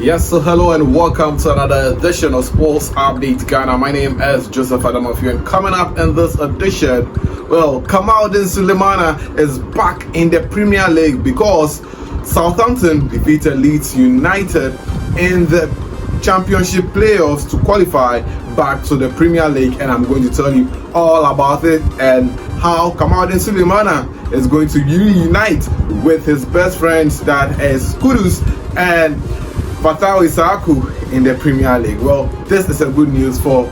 Yes, so hello and welcome to another edition of Sports Update Ghana. My name is Joseph Adamofiu, and coming up in this edition, well, Kamaldeen Sulemana is back in the Premier League because Southampton defeated Leeds United in the Championship playoffs to qualify back to the Premier League, and I'm going to tell you all about it and how Kamaldeen Sulemana is going to reunite with his best friends, that is Kudus and Isaku, in the Premier League. Well, this is a good news for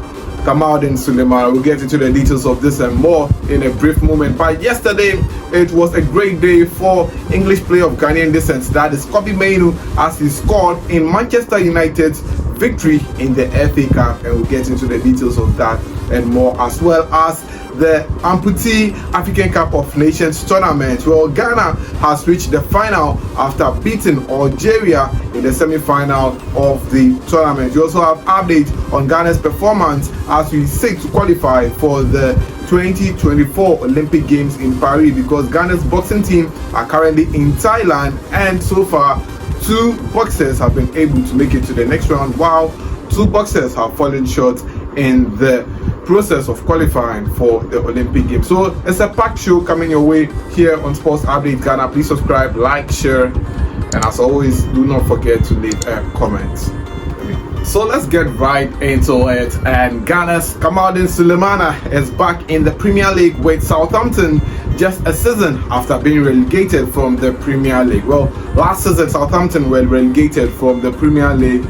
Kamaldeen Sulemana. We'll get into the details of this and more in a brief moment. But yesterday, it was a great day for English player of Ghanaian descent, that is Kobbie Mainoo, as he scored in Manchester United's victory in the FA Cup, and we'll get into the details of that and more, as well as the Amputee African Cup of Nations tournament. Well, Ghana has reached the final after beating Algeria in the semi-final of the tournament. We also have updates on Ghana's performance as we seek to qualify for the 2024 Olympic Games in Paris, because Ghana's boxing team are currently in Thailand, and so far 2 boxers have been able to make it to the next round, while 2 boxers have fallen short in the process of qualifying for the Olympic Games. So it's a packed show coming your way here on Sports Update Ghana. Please subscribe, like, share, and as always, do not forget to leave a comment. So let's get right into it. And Ghana's Kamaldeen Sulemana is back in the Premier League with Southampton just a season after being relegated from the Premier League. Well, last season Southampton were relegated from the Premier League.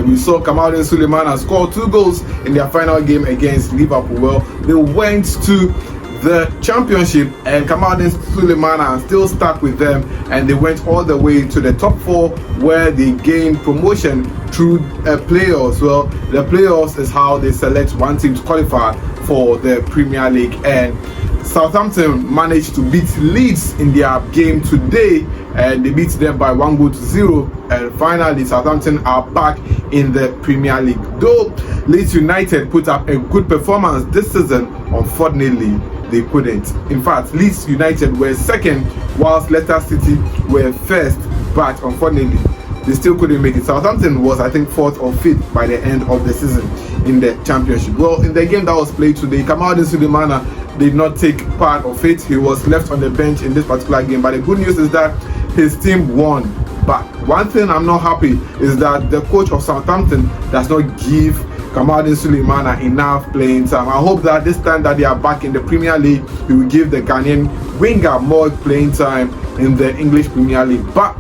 We saw Kamaldeen Sulemana score 2 goals in their final game against Liverpool. Well, they went to the Championship, and Kamaldeen Sulemana still stuck with them, and they went all the way to the top 4, where they gained promotion through playoffs. Well, the playoffs is how they select one team to qualify for the Premier League, and Southampton managed to beat Leeds in their game today, and they beat them by 1-0, and finally Southampton are back in the Premier League. Though Leeds United put up a good performance this season, unfortunately they couldn't. In fact, Leeds United were second, whilst Leicester City were first, but unfortunately they still couldn't make it. Southampton was, I think, 4th or 5th by the end of the season in the Championship. Well, in the game that was played today, Kamaldeen Sulemana did not take part of it. He was left on the bench in this particular game, but the good news is that his team won. But one thing I'm not happy is that the coach of Southampton does not give Kamaldeen Sulemana enough playing time. I hope that this time that they are back in the Premier League, he will give the Ghanaian winger more playing time in the English Premier League. But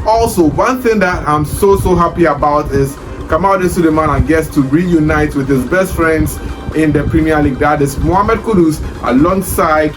also, one thing that I'm so happy about is Kamaldeen Sulemana gets to reunite with his best friends in the Premier League, that is Mohamed Kudus alongside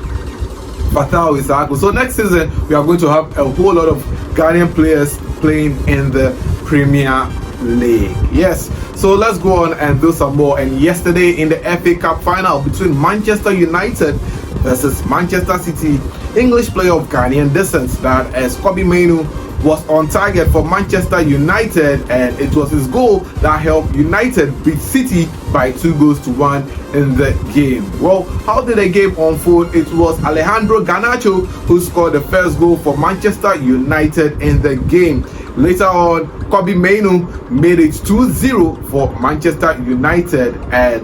Isaku. So next season we are going to have a whole lot of Ghanaian players playing in the Premier League. Yes, so let's go on and do some more. And yesterday in the FA Cup final between Manchester United versus Manchester City, English player of Ghanaian descent, that is Kobbie Mainoo, was on target for Manchester United, and it was his goal that helped United beat City by 2-1 in the game. Well, how did the game unfold? It was Alejandro Garnacho who scored the first goal for Manchester United in the game. Later on, Kobbie Mainoo made it 2-0 for Manchester United, and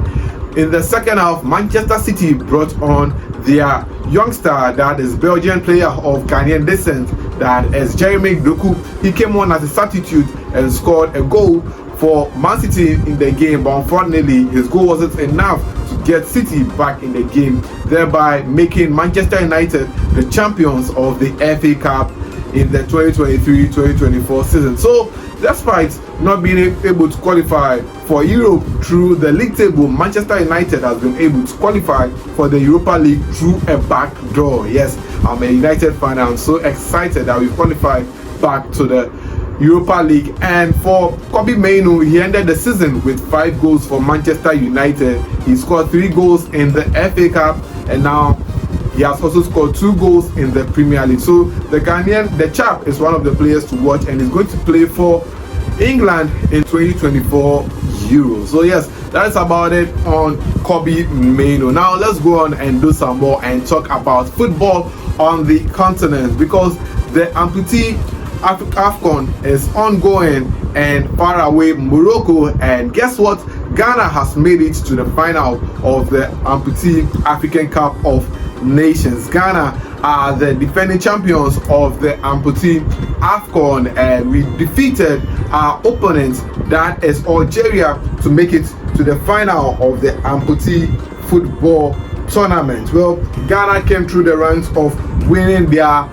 in the second half, Manchester City brought on their youngster, that is Belgian player of Ghanaian descent, that is Jeremy Doku. He came on as a substitute and scored a goal for Man City in the game, but unfortunately his goal wasn't enough to get City back in the game, thereby making Manchester United the champions of the FA Cup in the 2023-2024 season. So despite not being able to qualify for Europe through the league table, Manchester United has been able to qualify for the Europa League through a back door. Yes, I'm a United fan. I'm so excited that we've qualified back to the Europa League. And for Kobbie Mainoo, he ended the season with 5 goals for Manchester United. He scored 3 goals in the FA Cup, and now he has also scored 2 goals in the Premier League. So the chap is one of the players to watch, and is going to play for England in 2024 Euros. So yes, that's about it on Kobbie Mainoo. Now let's go on and do some more and talk about football on the continent, because the Amputee AFCON is ongoing and faraway Morocco. And guess what? Ghana has made it to the final of the Amputee African Cup of Nations. Ghana are the defending champions of the Amputee AFCON, and we defeated our opponent, that is Algeria, to make it to the final of the Amputee football tournament. Well, Ghana came through the ranks of winning their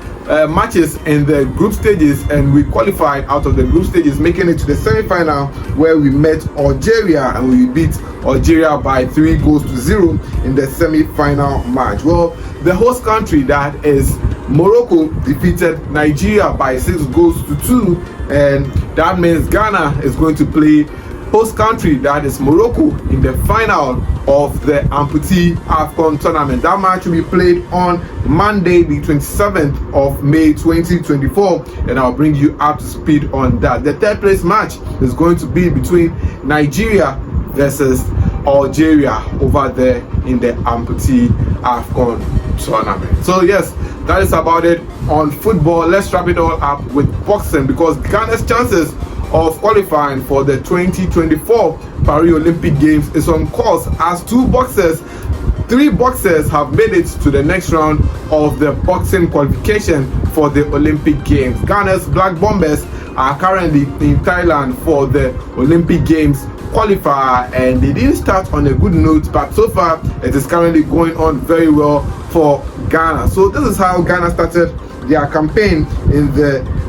matches in the group stages, and we qualified out of the group stages, making it to the semi-final where we met Algeria, and we beat Algeria by 3-0 in the semi-final match. Well, the host country, that is Morocco, defeated Nigeria by 6-2, and that means Ghana is going to play host country, that is Morocco, in the final of the Amputee AFCON tournament. That match will be played on Monday, the 27th of May 2024, and I'll bring you up to speed on that. The third place match is going to be between Nigeria versus Algeria over there in the Amputee AFCON tournament. So yes, that is about it on football. Let's wrap it all up with boxing, because Ghana's chances of qualifying for the 2024 Paris Olympic Games is on course, as three boxers have made it to the next round of the boxing qualification for the Olympic Games. Ghana's Black Bombers are currently in Thailand for the Olympic Games qualifier, and they didn't start on a good note, but so far it is currently going on very well for Ghana. So this is how Ghana started their campaign in the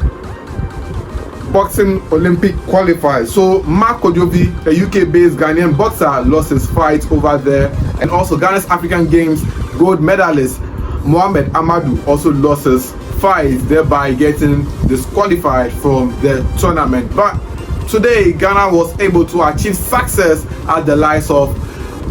boxing Olympic qualifiers. So Mark Kodjovi, a UK-based Ghanaian boxer, lost his fight over there, and also Ghana's African Games gold medalist Mohamed Amadou also lost his fight, thereby getting disqualified from the tournament. But today Ghana was able to achieve success as the likes of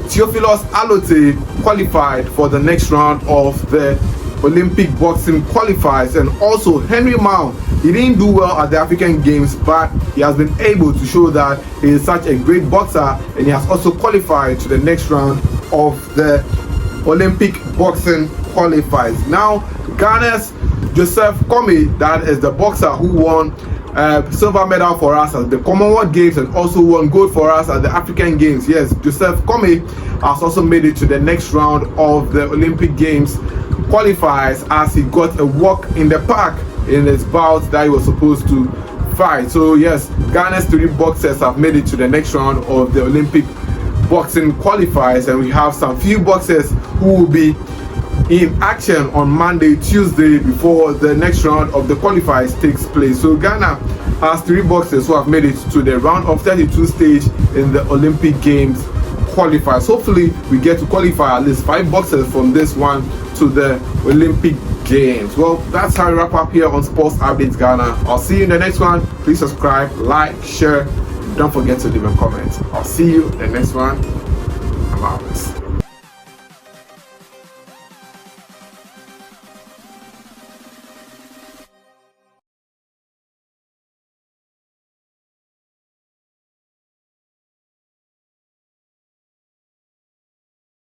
Theophilus Alote qualified for the next round of the Olympic boxing qualifiers, and also Henry Mao. He didn't do well at the African Games, but he has been able to show that he is such a great boxer, and he has also qualified to the next round of the Olympic boxing qualifiers. Now, Ghana's Joseph Kobbie, that is the boxer who won silver medal for us at the Commonwealth Games and also won gold for us at the African Games. Yes, Joseph Kobbie has also made it to the next round of the Olympic Games qualifiers, as he got a walk in the park in his bout that he was supposed to fight. So yes, Ghana's three boxers have made it to the next round of the Olympic boxing qualifiers, and we have some few boxers who will be in action on Monday, Tuesday, before the next round of the qualifiers takes place. So Ghana has three boxers who have made it to the round of 32 stage in the Olympic Games qualifiers. Hopefully we get to qualify at least 5 boxers from this one to the Olympic Games. Well, that's how we wrap up here on Sports Updates Ghana. I'll see you in the next one. Please subscribe, like, share. Don't forget to leave a comment. I'll see you in the next one. I'm out.